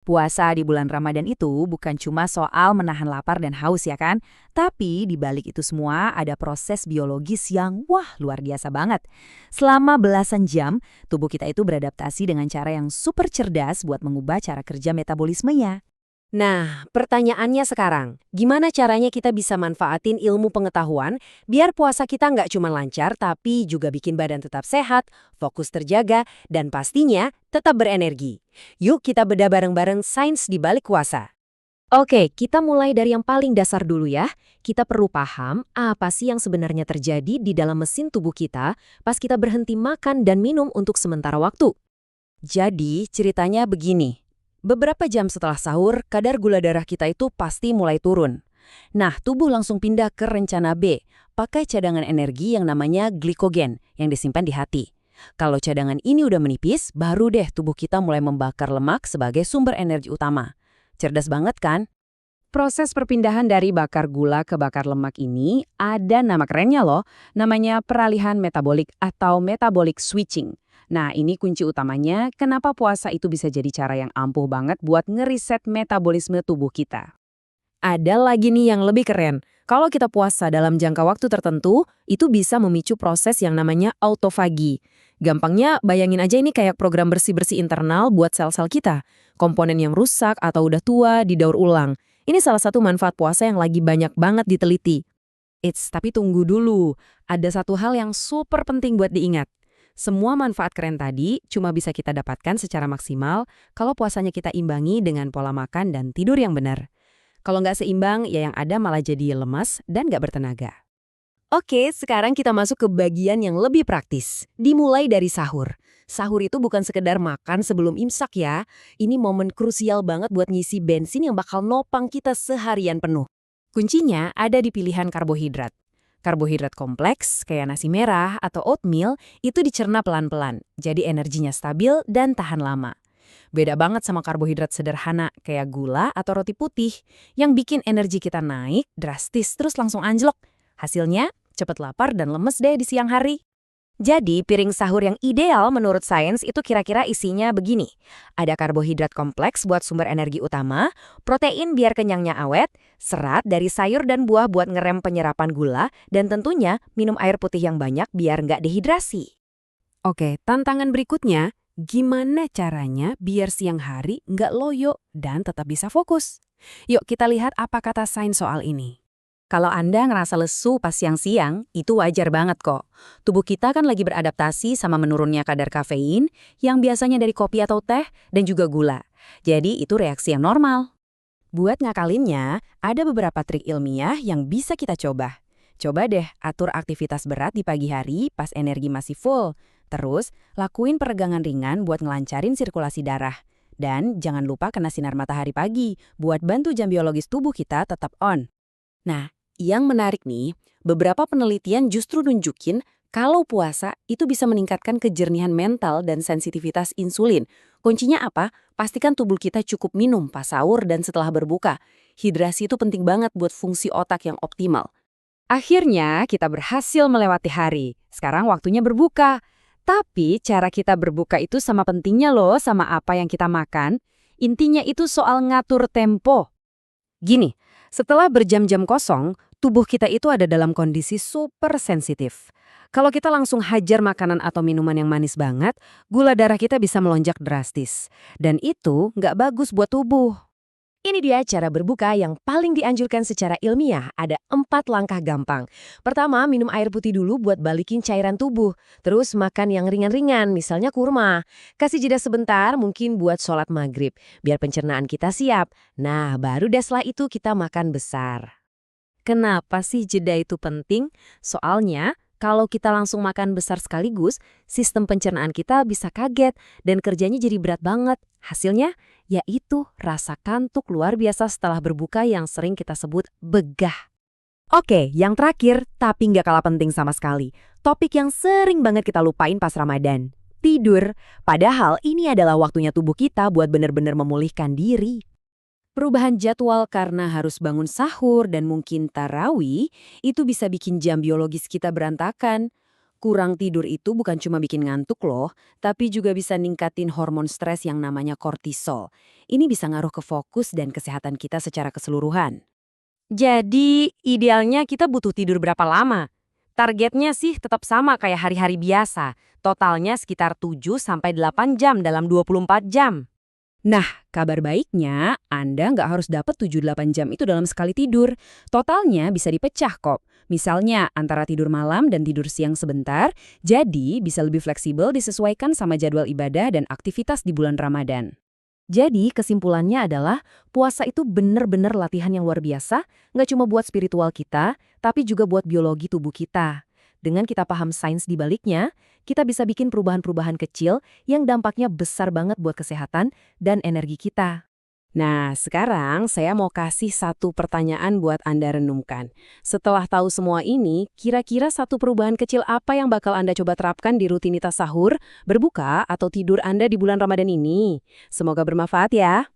Puasa di bulan Ramadan itu bukan cuma soal menahan lapar dan haus ya kan? Tapi di balik itu semua ada proses biologis yang luar biasa banget. Selama belasan jam, tubuh kita itu beradaptasi dengan cara yang super cerdas buat mengubah cara kerja metabolismenya. Nah, pertanyaannya sekarang, gimana caranya kita bisa manfaatin ilmu pengetahuan biar puasa kita nggak cuma lancar tapi juga bikin badan tetap sehat, fokus terjaga, dan pastinya tetap berenergi. Yuk kita bedah bareng-bareng sains di balik puasa. Oke, kita mulai dari yang paling dasar dulu ya. Kita perlu paham apa sih yang sebenarnya terjadi di dalam mesin tubuh kita pas kita berhenti makan dan minum untuk sementara waktu. Jadi, ceritanya begini. Beberapa jam setelah sahur, kadar gula darah kita itu pasti mulai turun. Nah, tubuh langsung pindah ke rencana B, pakai cadangan energi yang namanya glikogen yang disimpan di hati. Kalau cadangan ini udah menipis, baru deh tubuh kita mulai membakar lemak sebagai sumber energi utama. Cerdas banget kan? Proses perpindahan dari bakar gula ke bakar lemak ini ada nama kerennya loh, namanya peralihan metabolik atau metabolic switching. Nah, ini kunci utamanya kenapa puasa itu bisa jadi cara yang ampuh banget buat ngeriset metabolisme tubuh kita. Ada lagi nih yang lebih keren. Kalau kita puasa dalam jangka waktu tertentu, itu bisa memicu proses yang namanya autofagi. Gampangnya, bayangin aja ini kayak program bersih-bersih internal buat sel-sel kita. Komponen yang rusak atau udah tua didaur ulang. Ini salah satu manfaat puasa yang lagi banyak banget diteliti. Tapi tunggu dulu. Ada satu hal yang super penting buat diingat. Semua manfaat keren tadi cuma bisa kita dapatkan secara maksimal kalau puasanya kita imbangi dengan pola makan dan tidur yang benar. Kalau nggak seimbang, ya yang ada malah jadi lemas dan nggak bertenaga. Oke, sekarang kita masuk ke bagian yang lebih praktis. Dimulai dari sahur. Sahur itu bukan sekedar makan sebelum imsak ya. Ini momen krusial banget buat ngisi bensin yang bakal nopang kita seharian penuh. Kuncinya ada di pilihan karbohidrat. Karbohidrat kompleks, kayak nasi merah atau oatmeal, itu dicerna pelan-pelan, jadi energinya stabil dan tahan lama. Beda banget sama karbohidrat sederhana, kayak gula atau roti putih, yang bikin energi kita naik drastis terus langsung anjlok. Hasilnya, cepet lapar dan lemes deh di siang hari. Jadi, piring sahur yang ideal menurut sains itu kira-kira isinya begini. Ada karbohidrat kompleks buat sumber energi utama, protein biar kenyangnya awet, serat dari sayur dan buah buat ngerem penyerapan gula, dan tentunya minum air putih yang banyak biar nggak dehidrasi. Oke, tantangan berikutnya, gimana caranya biar siang hari nggak loyo dan tetap bisa fokus? Yuk kita lihat apa kata sains soal ini. Kalau Anda ngerasa lesu pas siang-siang, itu wajar banget kok. Tubuh kita kan lagi beradaptasi sama menurunnya kadar kafein yang biasanya dari kopi atau teh dan juga gula. Jadi itu reaksi yang normal. Buat ngakalinnya, ada beberapa trik ilmiah yang bisa kita coba. Coba deh atur aktivitas berat di pagi hari pas energi masih full. Terus, lakuin peregangan ringan buat ngelancarin sirkulasi darah. Dan jangan lupa kena sinar matahari pagi buat bantu jam biologis tubuh kita tetap on. Nah, yang menarik nih, beberapa penelitian justru nunjukin kalau puasa itu bisa meningkatkan kejernihan mental dan sensitivitas insulin. Kuncinya apa? Pastikan tubuh kita cukup minum pas sahur dan setelah berbuka. Hidrasi itu penting banget buat fungsi otak yang optimal. Akhirnya kita berhasil melewati hari. Sekarang waktunya berbuka. Tapi cara kita berbuka itu sama pentingnya loh sama apa yang kita makan. Intinya itu soal ngatur tempo. Gini, setelah berjam-jam kosong, tubuh kita itu ada dalam kondisi super sensitif. Kalau kita langsung hajar makanan atau minuman yang manis banget, gula darah kita bisa melonjak drastis. Dan itu nggak bagus buat tubuh. Ini dia cara berbuka yang paling dianjurkan secara ilmiah. Ada 4 langkah gampang. Pertama, minum air putih dulu buat balikin cairan tubuh. Terus makan yang ringan-ringan, misalnya kurma. Kasih jeda sebentar, mungkin buat sholat maghrib, biar pencernaan kita siap. Nah, baru deh setelah itu kita makan besar. Kenapa sih jeda itu penting? Soalnya, kalau kita langsung makan besar sekaligus, sistem pencernaan kita bisa kaget dan kerjanya jadi berat banget. Hasilnya, yaitu rasa kantuk luar biasa setelah berbuka yang sering kita sebut begah. Oke, yang terakhir, tapi nggak kalah penting sama sekali. Topik yang sering banget kita lupain pas Ramadan. Tidur. Padahal ini adalah waktunya tubuh kita buat benar-benar memulihkan diri. Perubahan jadwal karena harus bangun sahur dan mungkin tarawih, itu bisa bikin jam biologis kita berantakan. Kurang tidur itu bukan cuma bikin ngantuk loh, tapi juga bisa ningkatin hormon stres yang namanya kortisol. Ini bisa ngaruh ke fokus dan kesehatan kita secara keseluruhan. Jadi, idealnya kita butuh tidur berapa lama? Targetnya sih tetap sama kayak hari-hari biasa. Totalnya sekitar 7-8 jam dalam 24 jam. Nah, kabar baiknya Anda nggak harus dapat 7-8 jam itu dalam sekali tidur. Totalnya bisa dipecah kok. Misalnya antara tidur malam dan tidur siang sebentar, jadi bisa lebih fleksibel disesuaikan sama jadwal ibadah dan aktivitas di bulan Ramadan. Jadi kesimpulannya adalah puasa itu bener-bener latihan yang luar biasa, nggak cuma buat spiritual kita, tapi juga buat biologi tubuh kita. Dengan kita paham sains di baliknya, kita bisa bikin perubahan-perubahan kecil yang dampaknya besar banget buat kesehatan dan energi kita. Nah, sekarang saya mau kasih satu pertanyaan buat Anda renungkan. Setelah tahu semua ini, kira-kira satu perubahan kecil apa yang bakal Anda coba terapkan di rutinitas sahur, berbuka, atau tidur Anda di bulan Ramadan ini? Semoga bermanfaat ya.